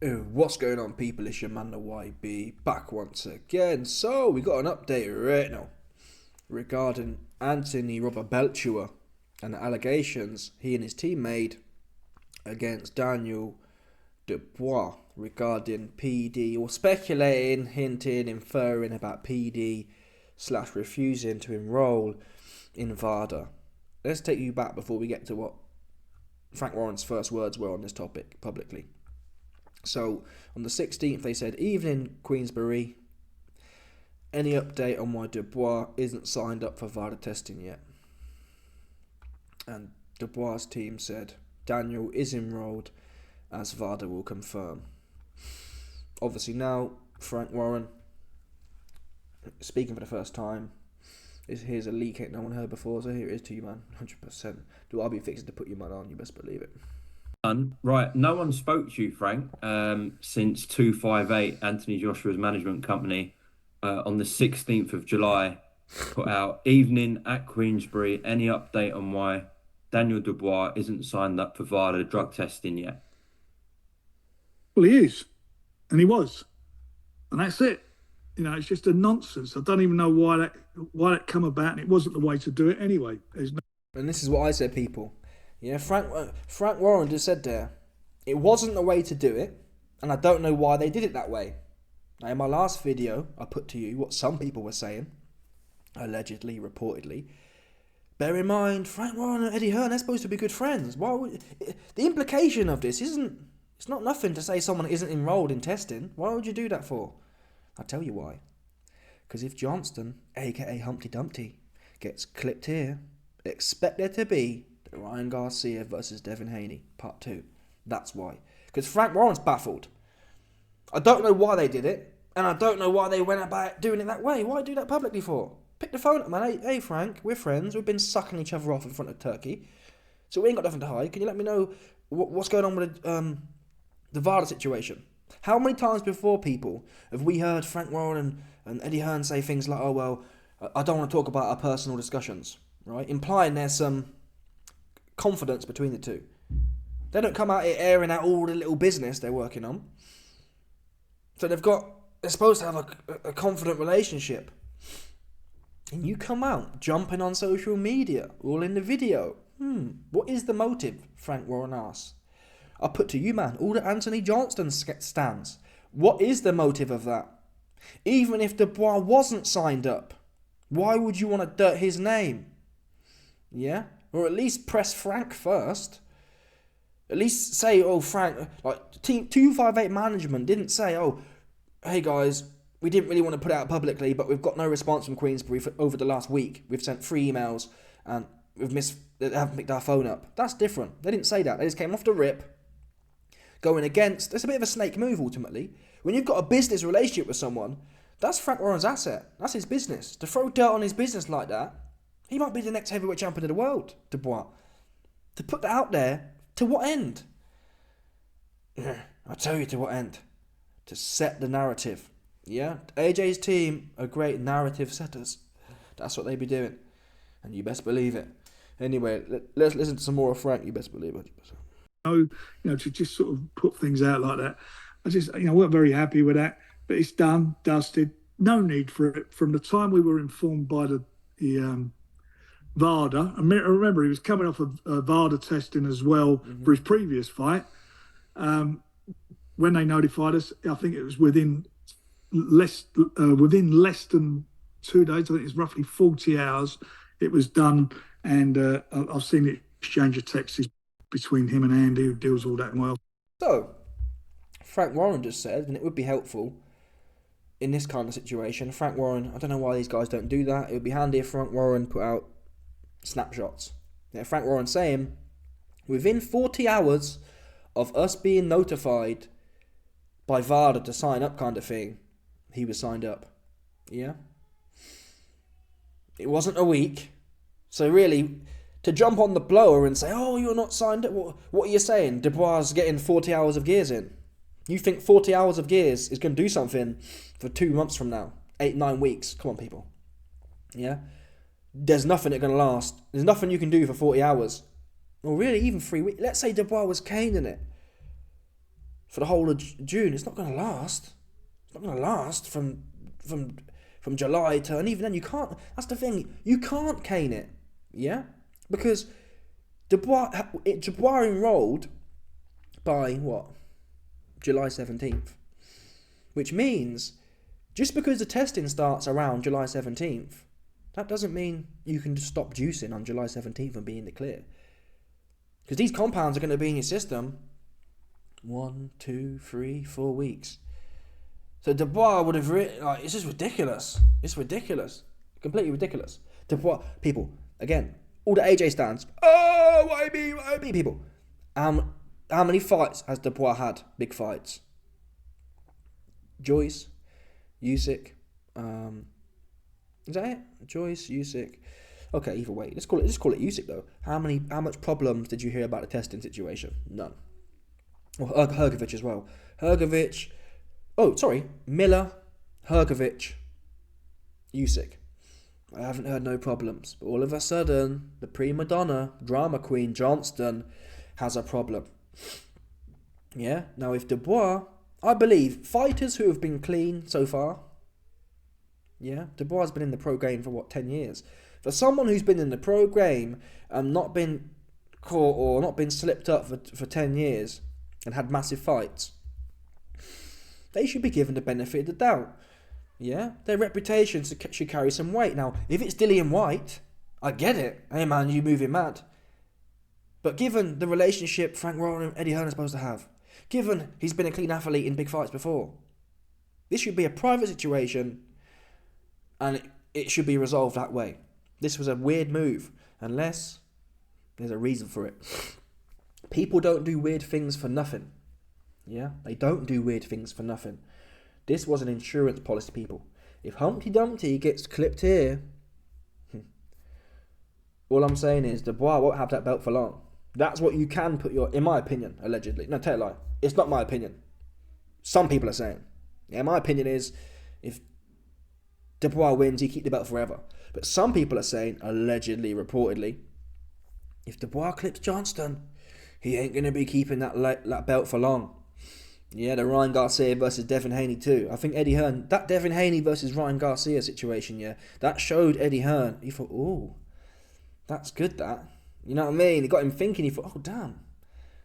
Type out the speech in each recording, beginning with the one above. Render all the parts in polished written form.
What's going on, people? It's your man, the YB, back once again. So, we got an update right now regarding Anthony Robert Belchua and the allegations he and his team made against Daniel Dubois regarding PED, or speculating, hinting, inferring about PED slash refusing to enroll in VADA. Let's take you back before we get to what Frank Warren's first words were on this topic publicly. So, on the 16th, they said, "Evening, Queensbury. Any update on why Dubois isn't signed up for VADA testing yet?" And Dubois' team said, "Daniel is enrolled, as VADA will confirm." Obviously now, Frank Warren, speaking for the first time, here's a leak ain't no one heard before, so here it is to you, man, 100%. Do I be fixing to put you man on? You best believe it. Right, no one spoke to you, Frank, since 258 Anthony Joshua's management company on the 16th of July put out evening at Queensbury. Any update on why Daniel Dubois isn't signed up for VADA drug testing yet? Well, he is, and he was, and that's it. It's just a nonsense. I don't even know why that come about, and it wasn't the way to do it anyway. And this is what I said, people. Yeah, Frank Warren just said there, it wasn't the way to do it, and I don't know why they did it that way. Now, in my last video, I put to you what some people were saying, allegedly, reportedly. Bear in mind, Frank Warren and Eddie Hearn, they're supposed to be good friends. The implication of this it's not nothing to say someone isn't enrolled in testing. Why would you do that for? I'll tell you why. Because if Johnston, aka Humpty Dumpty, gets clipped here, expect there to be Ryan Garcia versus Devin Haney, part 2. That's why. Because Frank Warren's baffled. I don't know why they did it, and I don't know why they went about doing it that way. Why do that publicly for? Pick the phone up, man. Hey, Frank, we're friends. We've been sucking each other off in front of Turkey, so we ain't got nothing to hide. Can you let me know what's going on with the VADA situation? How many times before, people, have we heard Frank Warren and Eddie Hearn say things like, "Oh, well, I don't want to talk about our personal discussions," right? Implying there's some confidence between the two. They don't come out here airing out all the little business they're working on. So they're supposed to have a confident relationship. And you come out jumping on social media, all in the video. What is the motive? Frank Warren asks. I put to you, man, all the Anthony Johnston stands. What is the motive of that? Even if Dubois wasn't signed up, why would you want to dirt his name? Yeah? Or at least press Frank first. At least say, "Oh, Frank," like Team 258 management didn't say, "Oh, hey guys, we didn't really want to put it out publicly, but we've got no response from Queensbury over the last week. We've sent 3 emails and they haven't picked our phone up." That's different. They didn't say that. They just came off the rip, going against. It's a bit of a snake move, ultimately. When you've got a business relationship with someone, that's Frank Warren's asset. That's his business. To throw dirt on his business like that, he might be the next heavyweight champion of the world, Dubois. To put that out there, to what end? I'll tell you to what end. To set the narrative. Yeah? AJ's team are great narrative setters. That's what they be doing. And you best believe it. Anyway, let's listen to some more of Frank. You best believe it. To just sort of put things out like that, weren't very happy with that. But it's done, dusted. No need for it. From the time we were informed by the VADA. I remember he was coming off of VADA testing as well for his previous fight. When they notified us, I think it was within less than 2 days. I think it's roughly 40 hours. It was done, and I've seen the exchange of texts between him and Andy, who deals all that well. So, Frank Warren just said, and it would be helpful in this kind of situation. Frank Warren, I don't know why these guys don't do that. It would be handy if Frank Warren put out snapshots. Yeah, Frank Warren saying, within 40 hours of us being notified by VADA to sign up, kind of thing, he was signed up. Yeah? It wasn't a week. So really, to jump on the blower and say, "Oh, you're not signed up," what are you saying? Dubois is getting 40 hours of gears in. You think 40 hours of gears is going to do something for 2 months from now? 8, 9 weeks. Come on, people. Yeah? There's nothing that's going to last. There's nothing you can do for 40 hours. Or really, even 3 weeks. Let's say Dubois was caned in it. for the whole of June. It's not going to last. It's not going to last from July to, and even then you can't. That's the thing. You can't cane it, yeah, because Dubois enrolled by what, July 17th, which means just because the testing starts around July 17th, that doesn't mean you can just stop juicing on July 17th and be in the clear, because these compounds are going to be in your system 1, 2, 3, 4 weeks. So Dubois would have it's just ridiculous. It's ridiculous. Completely ridiculous. Dubois, people, again, all the AJ stands, oh, why me, people. How many fights has Dubois had? Big fights. Joyce, Usyk, is that it? Joyce, Usyk. Okay, either way, let's call it Usyk though. How much problems did you hear about the testing situation? None. Well, Hrgovic as well. Miller, Hrgovic, Usyk. I haven't heard no problems. But all of a sudden, the prima donna, drama queen, Johnston, has a problem. Yeah? Now, if Dubois, I believe, fighters who have been clean so far, yeah, Dubois has been in the pro game for, 10 years? For someone who's been in the pro game and not been caught or not been slipped up for 10 years and had massive fights, they should be given the benefit of the doubt. Yeah? Their reputation should carry some weight. Now, if it's Dillian White, I get it. Hey man, you moving mad. But given the relationship Frank Warren and Eddie Hearn are supposed to have, given he's been a clean athlete in big fights before, this should be a private situation and it should be resolved that way. This was a weird move, unless there's a reason for it. People don't do weird things for nothing. Yeah? They don't do weird things for nothing. This was an insurance policy, people. If Humpty Dumpty gets clipped here, all I'm saying is Dubois won't have that belt for long. That's what you can put in my opinion, allegedly. No, tell a lie. It's not my opinion. Some people are saying. Yeah, my opinion is if Dubois wins, he keep the belt forever. But some people are saying, allegedly, reportedly, if Dubois clips Johnston, he ain't going to be keeping that belt for long. Yeah, the Ryan Garcia versus Devin Haney too. I think Eddie Hearn, that Devin Haney versus Ryan Garcia situation, yeah, that showed Eddie Hearn. He thought, ooh, that's good, that. You know what I mean? It got him thinking. He thought, oh, damn,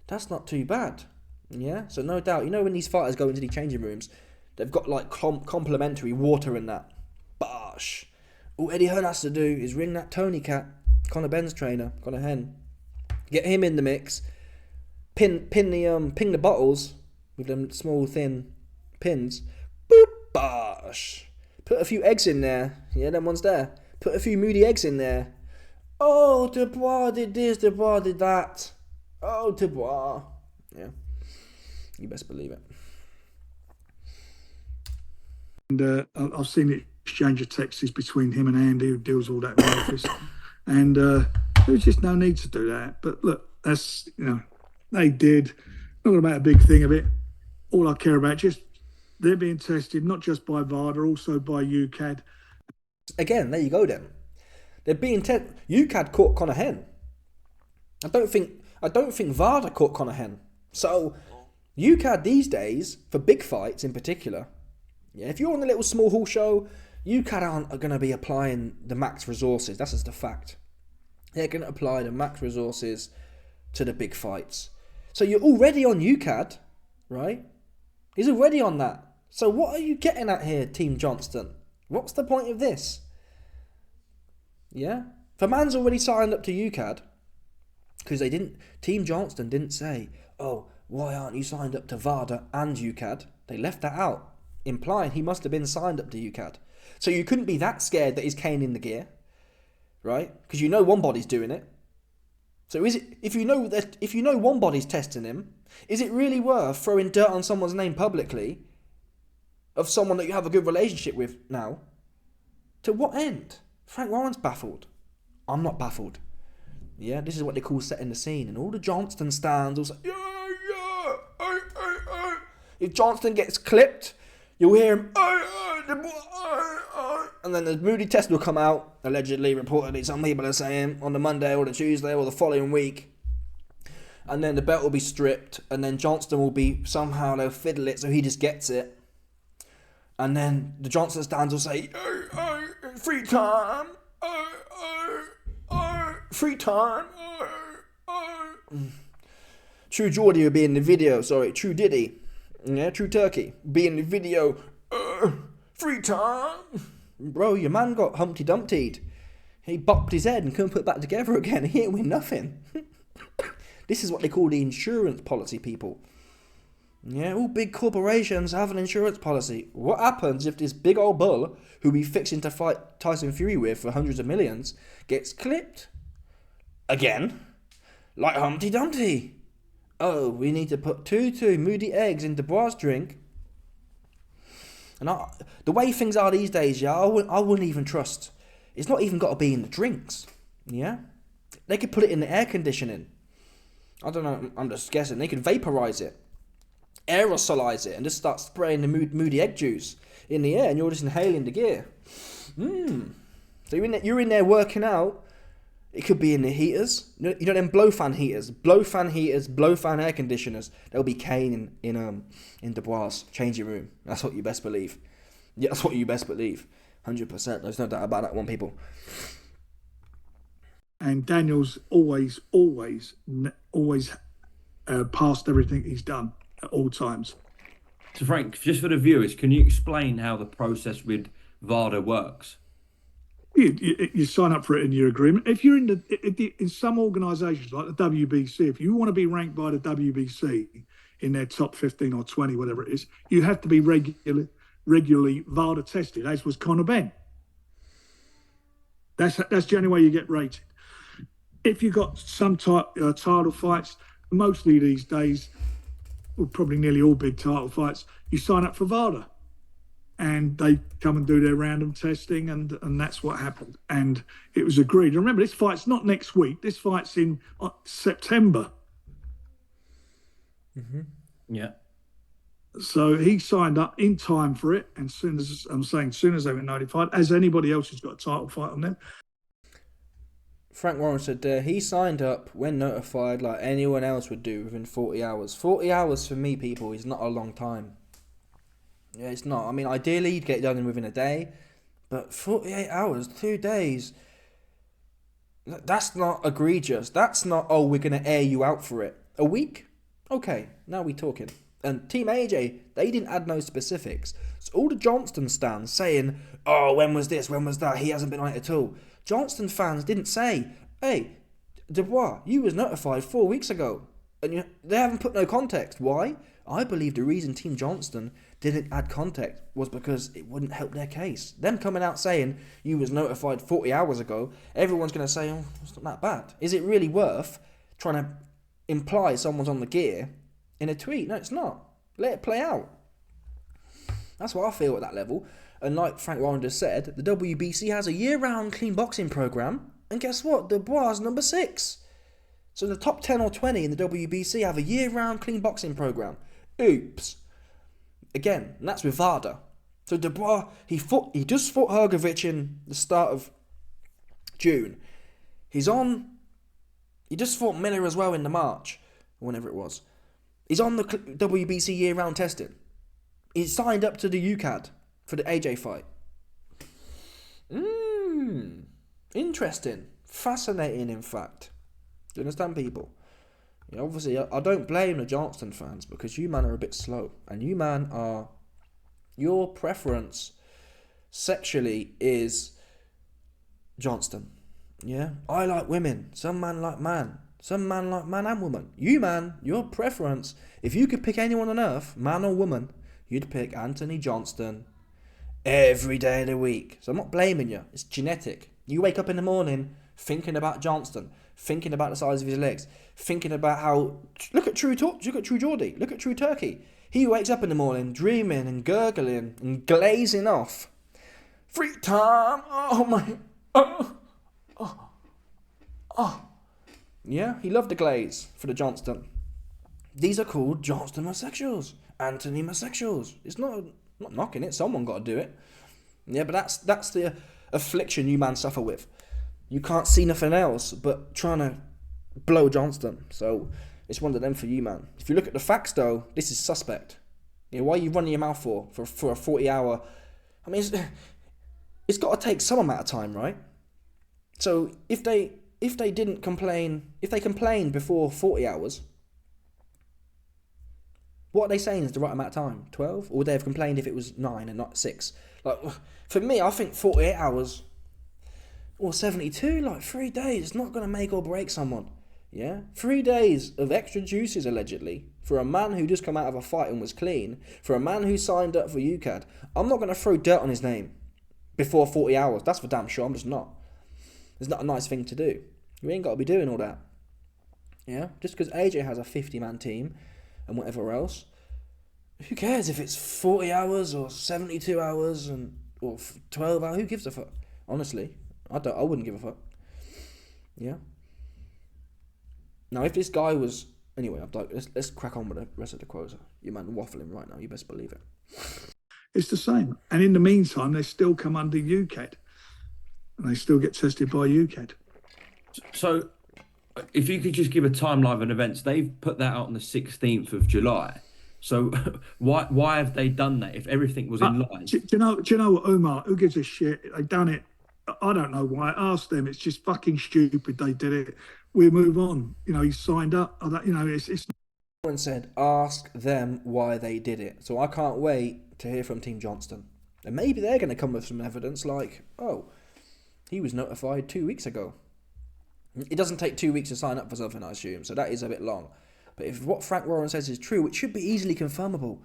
that's not too bad. Yeah, so no doubt. You know when these fighters go into the changing rooms, they've got like complimentary water and that. Bosh. All Eddie Hearn has to do is ring that Tony cat, Conor Ben's trainer, Conor Hen, get him in the mix, ping the bottles with them small thin pins. Boop, bosh. Put a few eggs in there. Yeah, them ones there. Put a few moody eggs in there. Oh, Dubois did this, Dubois did that. Oh, Dubois. Yeah, you best believe it. And I've seen the exchange of texts between him and Andy, who deals all that in the office. And there was just no need to do that. But look, that's, they did. Not going to make a big thing of it. All I care about, just they're being tested, not just by VADA, also by UCAD. Again, there you go then. They're being tested. UCAD caught Conor Hen. I don't think VADA caught Conor Hen. So UCAD these days, for big fights in particular, yeah, if you're on the little small hall show, UCAD aren't going to be applying the max resources. That's just a fact. They're going to apply the max resources to the big fights. So you're already on UCAD, right? He's already on that. So what are you getting at here, Team Johnston? What's the point of this? Yeah? If a man's already signed up to UCAD, because Team Johnston didn't say, oh, why aren't you signed up to VADA and UCAD? They left that out, implying he must have been signed up to UCAD. So you couldn't be that scared that he's caning the gear, right? Because you know one body's doing it. So is it, if you know one body's testing him, is it really worth throwing dirt on someone's name publicly of someone that you have a good relationship with now? To what end? Frank Warren's baffled. I'm not baffled. Yeah, this is what they call setting the scene. And all the Johnston stands will say, yeah. If Johnston gets clipped, you'll hear him, and then the Moody test will come out, allegedly, reportedly, some people are saying, on the Monday or the Tuesday or the following week. and then the belt will be stripped, and then Johnston will be, somehow they'll fiddle it so he just gets it. And then the Johnston stands will say, free time, free time. True Geordie would be in the video, True Diddy, True Turkey, be in the video, free time. Bro, your man got Humpty Dumptied. He bopped his head and couldn't put it back together again. He didn't win nothing. This is what they call the insurance policy, people. Yeah, all big corporations have an insurance policy. What happens if this big old bull, who we fixing to fight Tyson Fury with for hundreds of millions, gets clipped? Again? Like Humpty Dumpty. Oh, we need to put two moody eggs in Dubois' drink. And the way things are these days, yeah, I wouldn't even trust. It's not even got to be in the drinks. Yeah? They could put it in the air conditioning. I don't know, I'm just guessing. They could vaporize it, aerosolize it, and just start spraying the moody egg juice in the air, and you're just inhaling the gear. So you're in there working out. It could be in the heaters. You know them blow fan heaters, blow fan air conditioners. There'll be cane in Dubois' changing room. That's what you best believe. Yeah, that's what you best believe. 100%. There's no doubt about that one, people. And Daniel's always passed everything he's done at all times. So Frank, just for the viewers, can you explain how the process with VADA works? You sign up for it in your agreement. If you're in some organisations like the WBC, if you want to be ranked by the WBC in their top 15 or 20, whatever it is, you have to be regularly VADA tested, as was Conor Benn. That's the only way you get rated. If you've got some title fights, mostly these days, well, probably nearly all big title fights, you sign up for VADA. And they come and do their random testing, and that's what happened. And it was agreed. Remember, this fight's not next week. This fight's in September. Mm-hmm. Yeah. So he signed up in time for it. And soon as they were notified, as anybody else who's got a title fight on them. Frank Warren said he signed up when notified like anyone else would do within 40 hours. 40 hours for me, people, is not a long time. Yeah, it's not. I mean, ideally, you'd get it done within a day. But 48 hours, 2 days, that's not egregious. That's not, oh, we're going to air you out for it. A week? Okay, now we're talking. And Team AJ, they didn't add no specifics. So all the Johnston stands saying, oh, when was this, when was that, he hasn't been on it at all. Johnston fans didn't say, hey, Dubois, you was notified 4 weeks ago. And they haven't put no context. Why? I believe the reason Team Johnston didn't add context was because it wouldn't help their case. Them coming out saying you was notified 40 hours ago, everyone's going to say, oh, it's not that bad. Is it really worth trying to imply someone's on the gear in a tweet? No, it's not. Let it play out. That's what I feel at that level. And like Frank Warren just said, the WBC has a year-round clean boxing program. And guess what? Dubois is number 6. So the top 10 or 20 in the WBC have a year-round clean boxing program. Oops. Again, and that's with VADA. So Dubois, he just fought Hrgovic in the start of June. He just fought Miller as well in the March, or whenever it was. He's on the WBC year-round testing. He signed up to the UCAD for the AJ fight. Interesting. Fascinating, in fact. Do you understand, people? Yeah, obviously, I don't blame the Johnston fans because you man are a bit slow. And you man are... Your preference sexually is Johnston. Yeah? I like women. Some man like man. Some man like man and woman. You man, your preference, if you could pick anyone on earth, man or woman, you'd pick Anthony Johnston every day of the week. So I'm not blaming you. It's genetic. You wake up in the morning thinking about Johnston, thinking about the size of his legs, thinking about how... Look at True Geordie. Look at True Turkey. He wakes up in the morning dreaming and gurgling and glazing off. Free time. Oh my... Oh. Yeah, he loved the glaze for the Johnston. These are called Johnston homosexuals. Anthony homosexuals. It's not knocking it. Someone got to do it. Yeah, but that's the affliction you man suffer with. You can't see nothing else but trying to blow Johnston. So It's one of them for you, man. If you look at the facts, though, this is suspect. You know, why are you running your mouth for a 40-hour? I mean, it's got to take some amount of time, right? So if they didn't complain, if they complained before 40 hours, what are they saying is the right amount of time? 12? Or would they have complained if it was 9 and not 6? Like, for me, I think 48 hours or 72, like 3 days, it's not going to make or break someone. Yeah? 3 days of extra juices, allegedly, for a man who just come out of a fight and was clean, for a man who signed up for UCAD. I'm not going to throw dirt on his name before 40 hours. That's for damn sure. I'm just not. It's not a nice thing to do. You ain't got to be doing all that. Yeah? Just because AJ has a 50-man team and whatever else, who cares if it's 40 hours or 72 hours or 12 hours? Who gives a fuck? Honestly, I wouldn't give a fuck. Yeah? Now, if this guy was... Anyway, let's crack on with the rest of the quotes. You man waffling right now, you best believe it. It's the same. And in the meantime, they still come under UCAD. And they still get tested by UCAD. So, if you could just give a timeline of events, they've put that out on the 16th of July. So, why have they done that if everything was in line? Do you know what, Umar? Who gives a shit? They've done it. I don't know why. Ask them. It's just fucking stupid. They did it. We move on. You know, he signed up. You know, it's. Someone said, ask them why they did it. So I can't wait to hear from Team Johnston. And maybe they're going to come with some evidence like, oh, he was notified 2 weeks ago. It doesn't take 2 weeks to sign up for something, I assume, so that is a bit long. But if what Frank Warren says is true, it should be easily confirmable,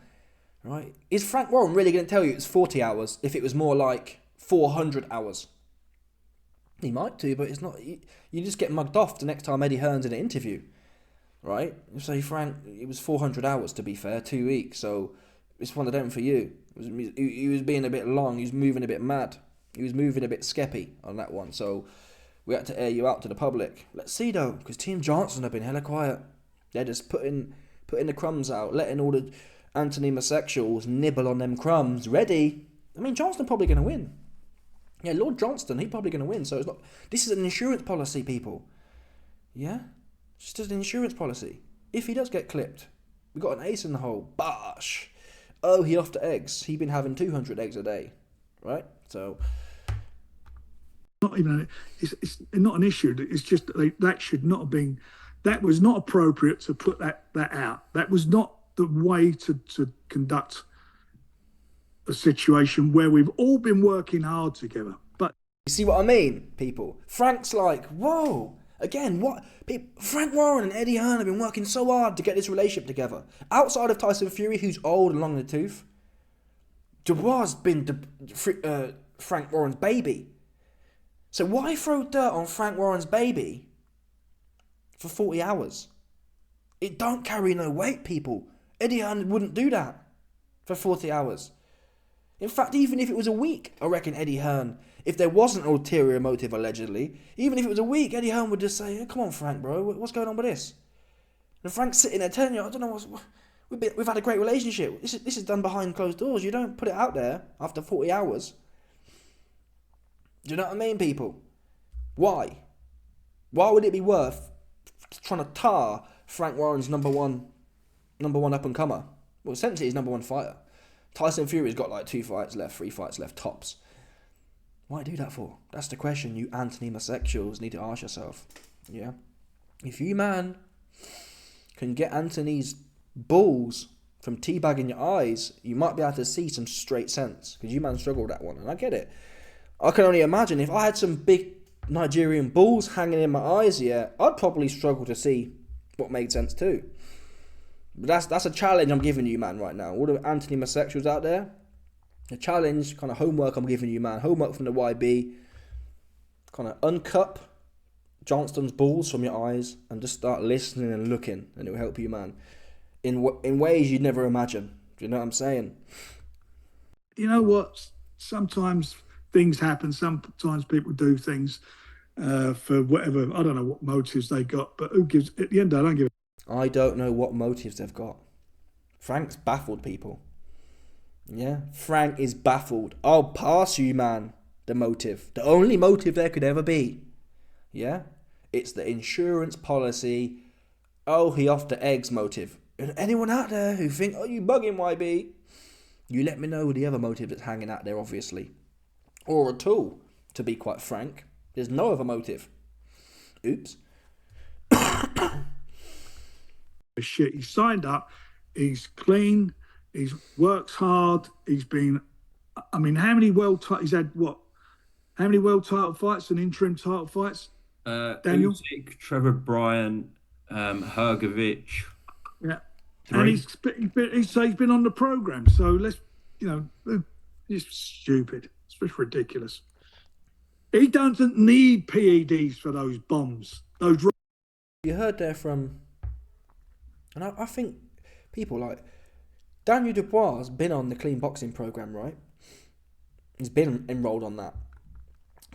right? Is Frank Warren really going to tell you it's 40 hours if it was more like 400 hours? He might do, but it's not. You just get mugged off the next time Eddie Hearn's in an interview, right? You say, Frank, it was 400 hours, to be fair, 2 weeks, so it's one of them for you. He was being a bit long, he was moving a bit mad, he was moving a bit skeppy on that one, so we had to air you out to the public. Let's see, though, because Team Johnson have been hella quiet. They're just putting the crumbs out, letting all the anti-homosexuals nibble on them crumbs. Ready? I mean, Johnston probably going to win. Yeah, Lord Johnston, he's probably going to win. So it's not. This is an insurance policy, people. Yeah? It's just an insurance policy. If he does get clipped, we got an ace in the hole. Bosh! Oh, he off the eggs. He's been having 200 eggs a day. Right? So... Not even. It's not an issue. It's just that should not have been... That was not appropriate to put that out. That was not the way to conduct a situation where we've all been working hard together. But you see what I mean, people? Frank's like, whoa, again, what? Frank Warren and Eddie Hearn have been working so hard to get this relationship together. Outside of Tyson Fury, who's old and long in the tooth, Dubois has been Frank Warren's baby. So why throw dirt on Frank Warren's baby for 40 hours? It don't carry no weight, people. Eddie Hearn wouldn't do that for 40 hours. In fact, even if it was a week, I reckon Eddie Hearn, if there wasn't an ulterior motive allegedly, even if it was a week, Eddie Hearn would just say, hey, come on, Frank, bro, what's going on with this? And Frank's sitting there telling you, I don't know, we've had a great relationship. This is done behind closed doors. You don't put it out there after 40 hours. Do you know what I mean, people? Why? Why would it be worth trying to tar Frank Warren's number one up-and-comer? Well, essentially he's number one fighter. Tyson Fury's got like 3 fights left, tops. Why do that for? That's the question you anti-homosexuals need to ask yourself. Yeah? If you, man, can get Anthony's balls from teabagging your eyes, you might be able to see some straight sense. Because you, man, struggle with that one. And I get it. I can only imagine if I had some big Nigerian balls hanging in my eyes, yeah, I'd probably struggle to see what made sense too. But that's a challenge I'm giving you, man, right now. All the anti-homosexuals out there, the challenge, kind of homework I'm giving you, man. Homework from the YB. Kind of uncup Johnston's balls from your eyes and just start listening and looking, and it will help you, man, in ways you'd never imagine. Do you know what I'm saying? You know what? Sometimes things happen. Sometimes people do things for whatever. I don't know what motives they got, but who gives? At the end, I don't give. I don't know what motives they've got. Frank's baffled, people. Yeah, Frank is baffled. I'll pass you, man, the motive. The only motive there could ever be. Yeah? It's the insurance policy Oh, he off the eggs motive. And anyone out there who think, oh, you bugging, YB? You let me know the other motive that's hanging out there, obviously. Or at all, to be quite frank. There's no other motive. Oops. Shit, he signed up, he's clean, he works hard, he's been, I mean, how many he's had what? How many world title fights and interim title fights? Daniel? Usyk, Trevor Bryan, Hrgovic. Yeah. 3. And he's been on the program, so let's, it's stupid. It's just ridiculous. He doesn't need PEDs for those bombs. You heard there from, and I think people like Daniel Dubois has been on the clean boxing program, right? He's been enrolled on that.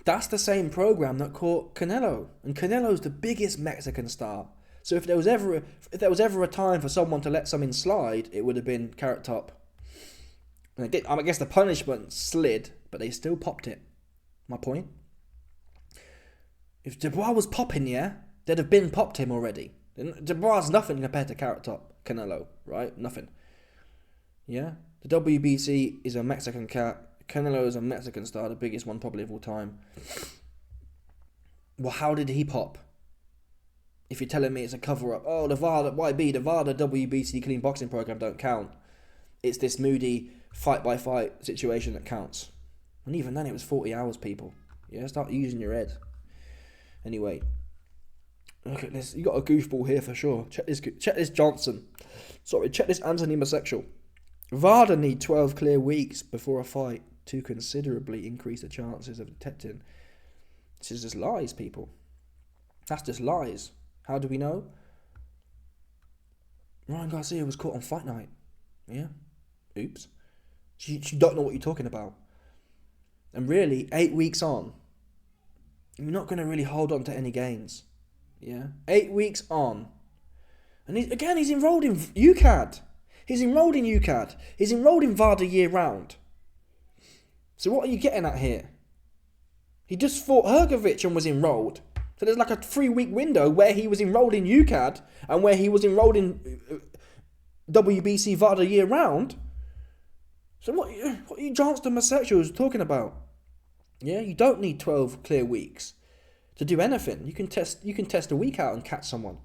That's the same program that caught Canelo, and Canelo's the biggest Mexican star. So if there was ever a time for someone to let something slide, it would have been Carrot Top. And I guess the punishment slid, but they still popped it. My point. If Dubois was popping, they'd have been popped him already. Dubois is nothing compared to Carrot Top, Canelo, right? Nothing. Yeah? The WBC is a Mexican cat. Canelo is a Mexican star, the biggest one probably of all time. Well, how did he pop? If you're telling me it's a cover-up, oh, the VADA WBC clean boxing program don't count. It's this moody fight-by-fight situation that counts. And even then, it was 40 hours, people. Yeah, start using your head. Anyway, look at this. You got a goofball here for sure. Check this Johnson. Check this Anthony Masexual. VADA need 12 clear weeks before a fight to considerably increase the chances of detecting. This is just lies, people. That's just lies. How do we know? Ryan Garcia was caught on fight night. Yeah? Oops. You don't know what you're talking about. And really, 8 weeks on, you're not going to really hold on to any gains. Yeah? 8 weeks on. And he's enrolled in UCAD. He's enrolled in UCAD. He's enrolled in VADA year round. So what are you getting at here? He just fought Hrgovic and was enrolled. So there's like a 3-week window where he was enrolled in UCAD and where he was enrolled in WBC VADA year round. So what are you Johnston Masexuals talking about? Yeah, you don't need 12 clear weeks to do anything. You can test a week out and catch someone.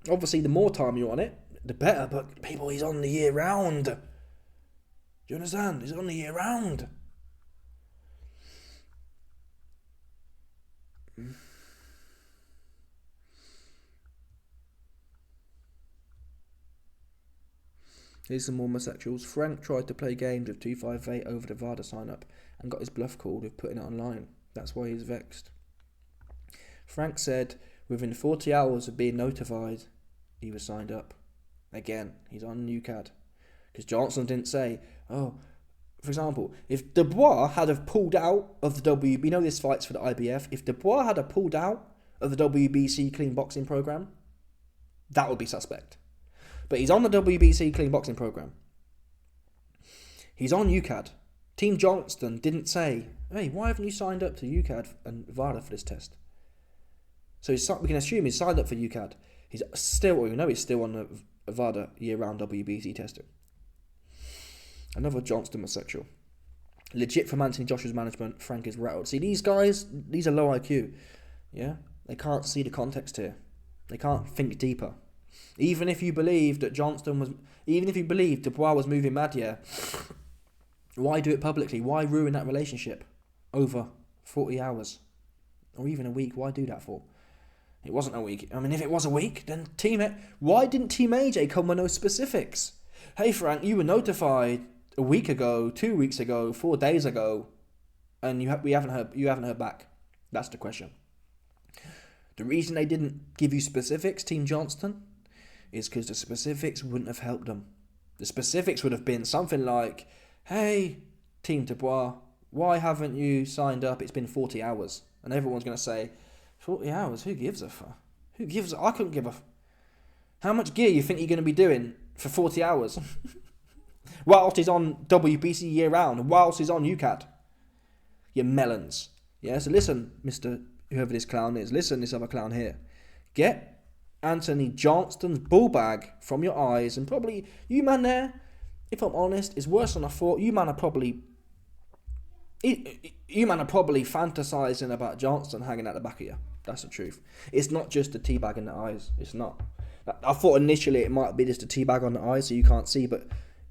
Obviously, the more time you're on it, the better. But people, he's on the year round. Do you understand? He's on the year round. Here's some more Masexuals. Frank tried to play games with 258 over the VADA sign-up and got his bluff called with putting it online. That's why he's vexed. Frank said within 40 hours of being notified, he was signed up. Again, he's on UCAD. Because Johnson didn't say, oh, for example, if Dubois had have pulled out of the WB, you know this fight's for the IBF, if Dubois had have pulled out of the WBC clean boxing program, that would be suspect. But he's on the WBC clean boxing program. He's on UCAD. Team Johnston didn't say, hey, why haven't you signed up to UCAD and VADA for this test? So we can assume he's signed up for UCAD. He's still on the VADA year-round WBC testing. Another Johnston Masexual. Legit from Anthony Joshua's management, Frank is rattled. See, these guys, these are low IQ. Yeah? They can't see the context here. They can't think deeper. Even if you believe that Dubois was moving mad, why do it publicly? Why ruin that relationship over 40 hours? Or even a week? Why do that for? It wasn't a week. I mean, if it was a week, then why didn't Team AJ come with no specifics? Hey Frank, you were notified a week ago, 2 weeks ago, 4 days ago, and you haven't heard back. That's the question. The reason they didn't give you specifics, Team Johnston, is because the specifics wouldn't have helped them. The specifics would have been something like, hey, Team Dubois, why haven't you signed up? It's been 40 hours. And everyone's going to say, 40 hours? Who gives a fuck? I couldn't give a How much gear you think you're going to be doing for 40 hours? Whilst he's on WBC year round, whilst he's on UCAD. You melons. Yeah, so listen, Mr. whoever this clown is, listen, this other clown here. Get Anthony Johnston's ball bag from your eyes, and probably you man there, if I'm honest, is worse than I thought. You man are probably fantasizing about Johnston hanging at the back of you. That's the truth. It's not just a teabag in the eyes. It's not. I thought initially it might be just a teabag on the eyes so you can't see, but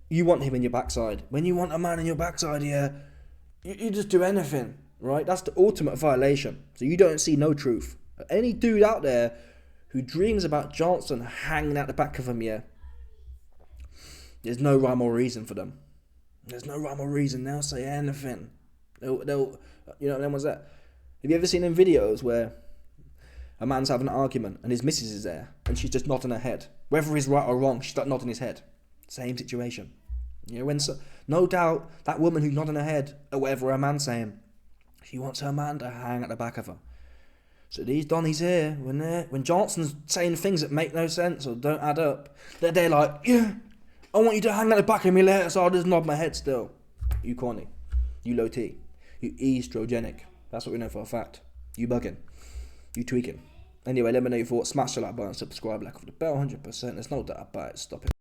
you want him in your backside. When you want a man in your backside, yeah, you just do anything, right? That's the ultimate violation. So you don't see no truth. Any dude out there who dreams about Johnston hanging at the back of him, yeah, there's no rhyme or reason for them. There's no rhyme or reason. They'll say anything. They'll you know, then what's that? Have you ever seen in videos where a man's having an argument and his missus is there and she's just nodding her head? Whether he's right or wrong, she's not nodding his head. Same situation. You know, no doubt that woman who's nodding her head at whatever her man's saying, she wants her man to hang at the back of her. So these Donnies here, when Johnston's saying things that make no sense or don't add up, they're like, yeah, I want you to hang at the back of me later, so I'll just nod my head still. You corny. You low T. You estrogenic. That's what we know for a fact. You bugging. You tweaking. Anyway, let me know your thoughts. Smash the like button, subscribe, like with the bell, 100%. There's no doubt about it. Stop it.